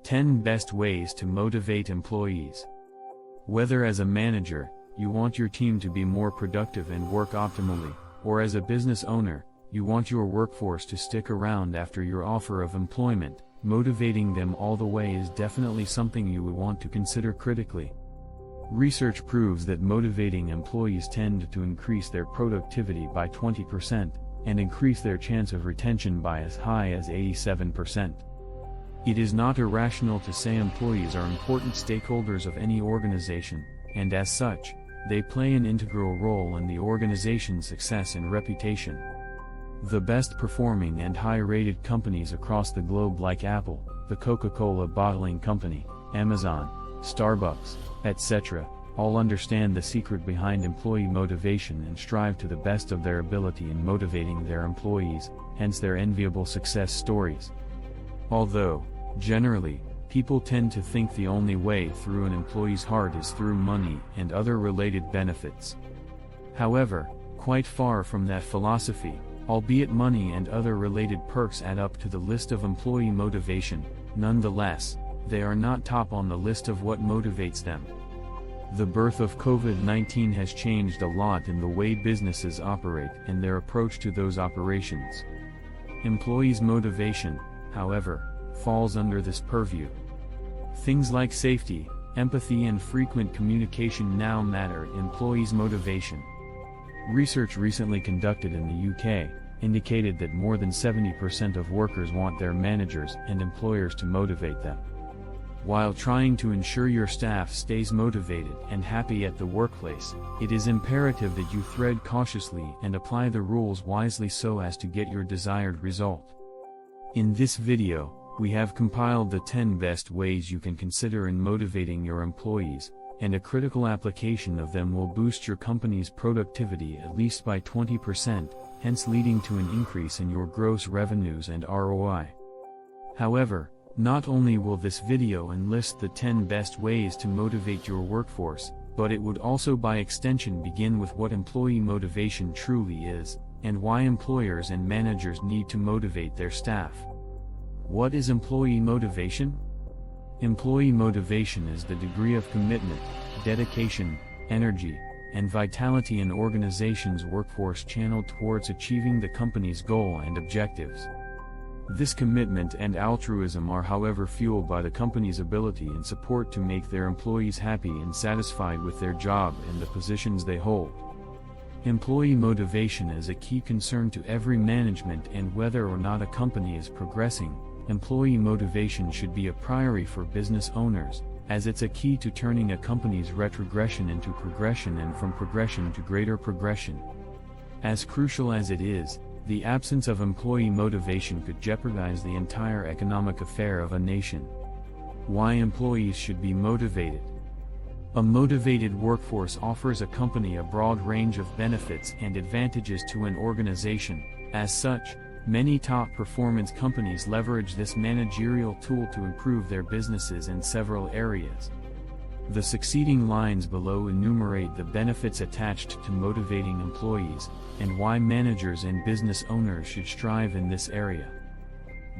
10 Best Ways to Motivate Employees. Whether as a manager, you want your team to be more productive and work optimally, or as a business owner, you want your workforce to stick around after your offer of employment, motivating them all the way is definitely something you would want to consider critically. Research proves that motivating employees tend to increase their productivity by 20%, and increase their chance of retention by as high as 87%. It is not irrational to say employees are important stakeholders of any organization, and as such, they play an integral role in the organization's success and reputation. The best performing and high-rated companies across the globe like Apple, the Coca-Cola Bottling Company, Amazon, Starbucks, etc., all understand the secret behind employee motivation and strive to the best of their ability in motivating their employees, hence their enviable success stories. Although, generally, people tend to think the only way through an employee's heart is through money and other related benefits. However, quite far from that philosophy, albeit money and other related perks add up to the list of employee motivation, nonetheless, they are not top on the list of what motivates them. The birth of COVID-19 has changed a lot in the way businesses operate and their approach to those operations. Employees' motivation, however, falls under this purview. Things like safety, empathy and frequent communication now matter in employees' motivation. Research recently conducted in the UK indicated that more than 70% of workers want their managers and employers to motivate them. While trying to ensure your staff stays motivated and happy at the workplace, it is imperative that you tread cautiously and apply the rules wisely so as to get your desired result. In this video, we have compiled the 10 best ways you can consider in motivating your employees, and a critical application of them will boost your company's productivity at least by 20%, hence leading to an increase in your gross revenues and ROI. However, not only will this video enlist the 10 best ways to motivate your workforce, but it would also by extension begin with what employee motivation truly is, and why employers and managers need to motivate their staff. What is employee motivation? Employee motivation is the degree of commitment, dedication, energy, and vitality an organization's workforce channeled towards achieving the company's goal and objectives. This commitment and altruism are however fueled by the company's ability and support to make their employees happy and satisfied with their job and the positions they hold. Employee motivation is a key concern to every management, and whether or not a company is progressing, employee motivation should be a priority for business owners, as it's a key to turning a company's retrogression into progression and from progression to greater progression. As crucial as it is, the absence of employee motivation could jeopardize the entire economic affair of a nation. Why employees should be motivated? A motivated workforce offers a company a broad range of benefits and advantages to an organization. As such, many top performance companies leverage this managerial tool to improve their businesses in several areas. The succeeding lines below enumerate the benefits attached to motivating employees, and why managers and business owners should strive in this area.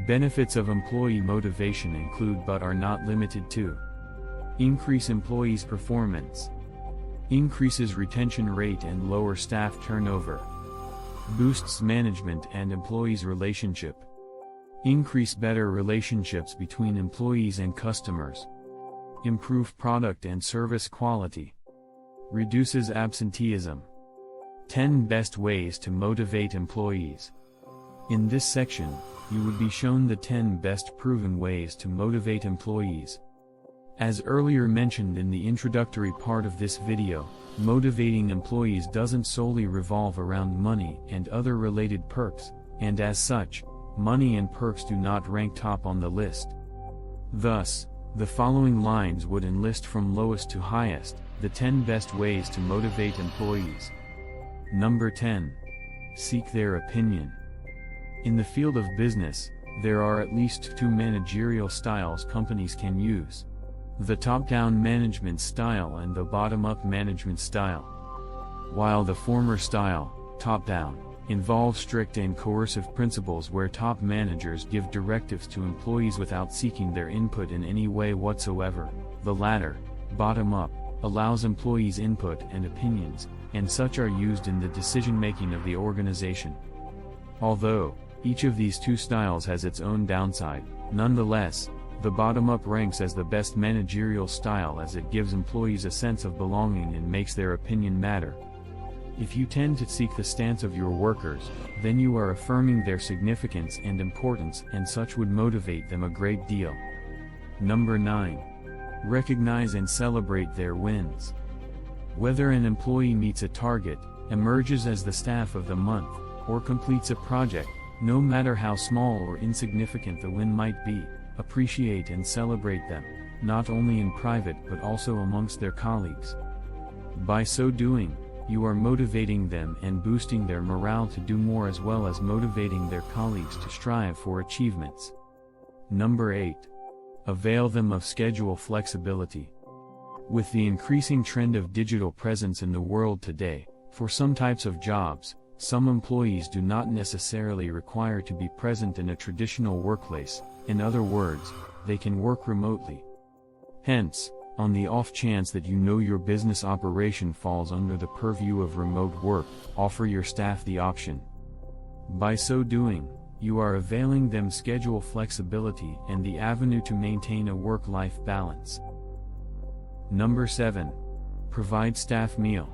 Benefits of employee motivation include but are not limited to: increase employees' performance, increases retention rate and lower staff turnover, boosts management and employees' relationship, increase better relationships between employees and customers, improve product and service quality, reduces absenteeism. 10 best ways to motivate employees. In this section, you would be shown the 10 best proven ways to motivate employees. As earlier mentioned in the introductory part of this video, motivating employees doesn't solely revolve around money and other related perks, and as such, money and perks do not rank top on the list. Thus, the following lines would enlist from lowest to highest, the 10 best ways to motivate employees. Number 10. Seek their opinion. In the field of business, there are at least two managerial styles companies can use: the top-down management style and the bottom-up management style. While the former style, top-down, Involve strict and coercive principles where top managers give directives to employees without seeking their input in any way whatsoever. The latter, bottom up, allows employees' input and opinions, and such are used in the decision-making of the organization. Although each of these two styles has its own downside, nonetheless, the bottom-up ranks as the best managerial style as it gives employees a sense of belonging and makes their opinion matter. If you tend to seek the stance of your workers, then you are affirming their significance and importance, and such would motivate them a great deal. Number 9. Recognize and celebrate their wins. Whether an employee meets a target, emerges as the staff of the month, or completes a project, no matter how small or insignificant the win might be, appreciate and celebrate them, not only in private but also amongst their colleagues. By so doing, you are motivating them and boosting their morale to do more, as well as motivating their colleagues to strive for achievements. Number 8. Avail them of schedule flexibility. With the increasing trend of digital presence in the world today, for some types of jobs, some employees do not necessarily require to be present in a traditional workplace. In other words, they can work remotely. Hence, on the off chance that you know your business operation falls under the purview of remote work, offer your staff the option. By so doing, you are availing them schedule flexibility and the avenue to maintain a work-life balance. Number 7. Provide staff meal.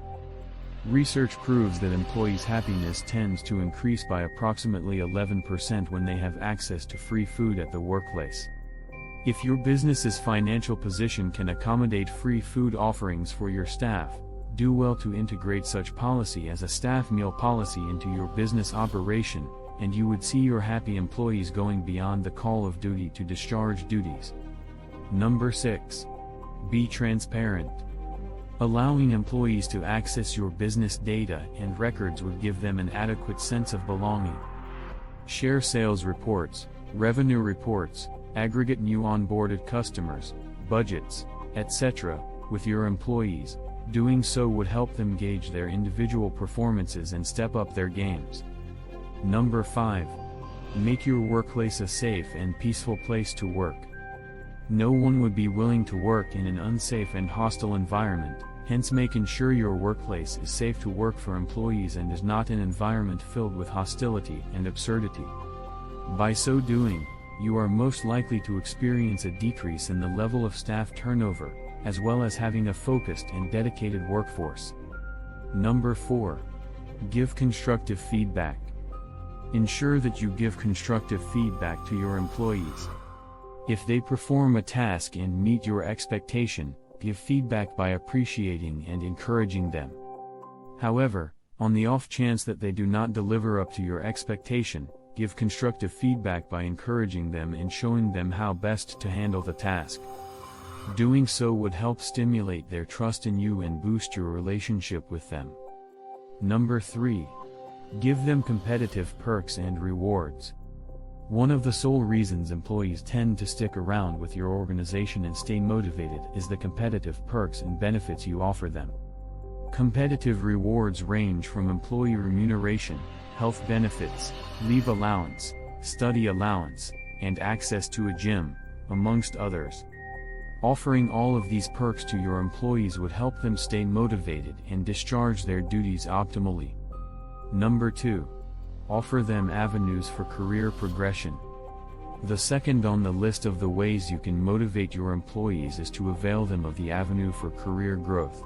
Research proves that employees' happiness tends to increase by approximately 11% when they have access to free food at the workplace. If your business's financial position can accommodate free food offerings for your staff, do well to integrate such policy as a staff meal policy into your business operation, and you would see your happy employees going beyond the call of duty to discharge duties. Number 6. Be transparent. Allowing employees to access your business data and records would give them an adequate sense of belonging. Share sales reports, revenue reports, aggregate new onboarded customers, budgets, etc., with your employees. Doing so would help them gauge their individual performances and step up their games. Number 5. Make your workplace a safe and peaceful place to work. No one would be willing to work in an unsafe and hostile environment, hence making sure your workplace is safe to work for employees and is not an environment filled with hostility and absurdity. By so doing, you are most likely to experience a decrease in the level of staff turnover, as well as having a focused and dedicated workforce. Number 4. Give constructive feedback. Ensure that you give constructive feedback to your employees. If they perform a task and meet your expectation, give feedback by appreciating and encouraging them. However, on the off chance that they do not deliver up to your expectation, give constructive feedback by encouraging them and showing them how best to handle the task. Doing so would help stimulate their trust in you and boost your relationship with them. Number 3. Give them competitive perks and rewards. One of the sole reasons employees tend to stick around with your organization and stay motivated is the competitive perks and benefits you offer them. Competitive rewards range from employee remuneration, health benefits, leave allowance, study allowance, and access to a gym, amongst others. Offering all of these perks to your employees would help them stay motivated and discharge their duties optimally. Number 2. Offer them avenues for career progression. The second on the list of the ways you can motivate your employees is to avail them of the avenue for career growth.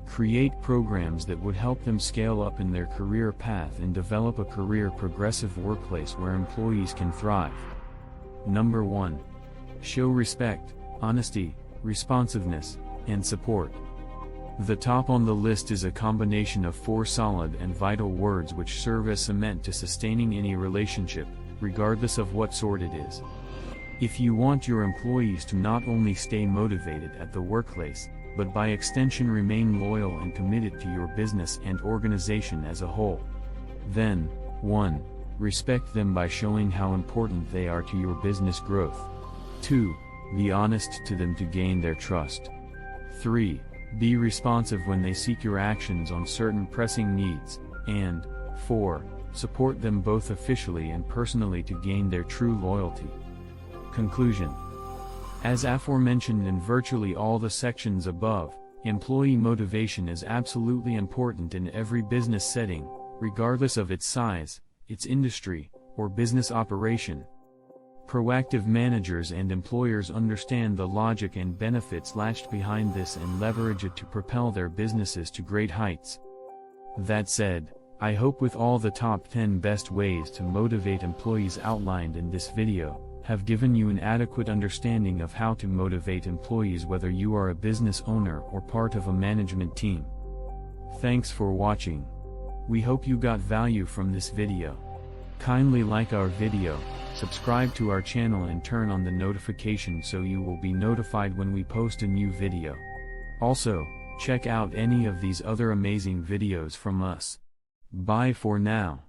Create programs that would help them scale up in their career path and develop a career progressive workplace where employees can thrive. Number 1. Show respect, honesty, responsiveness, and support. The top on the list is a combination of 4 solid and vital words which serve as cement to sustaining any relationship, regardless of what sort it is. If you want your employees to not only stay motivated at the workplace, but by extension remain loyal and committed to your business and organization as a whole, then, 1. Respect them by showing how important they are to your business growth. 2. Be honest to them to gain their trust. 3. Be responsive when they seek your actions on certain pressing needs. And 4. Support them both officially and personally to gain their true loyalty. Conclusion. As aforementioned in virtually all the sections above, employee motivation is absolutely important in every business setting, regardless of its size, its industry, or business operation. Proactive managers and employers understand the logic and benefits lashed behind this and leverage it to propel their businesses to great heights. That said, I hope with all the top 10 best ways to motivate employees outlined in this video, have given you an adequate understanding of how to motivate employees whether you are a business owner or part of a management team. Thanks for watching. We hope you got value from this video. Kindly like our video, subscribe to our channel and turn on the notification so you will be notified when we post a new video. Also, check out any of these other amazing videos from us. Bye for now.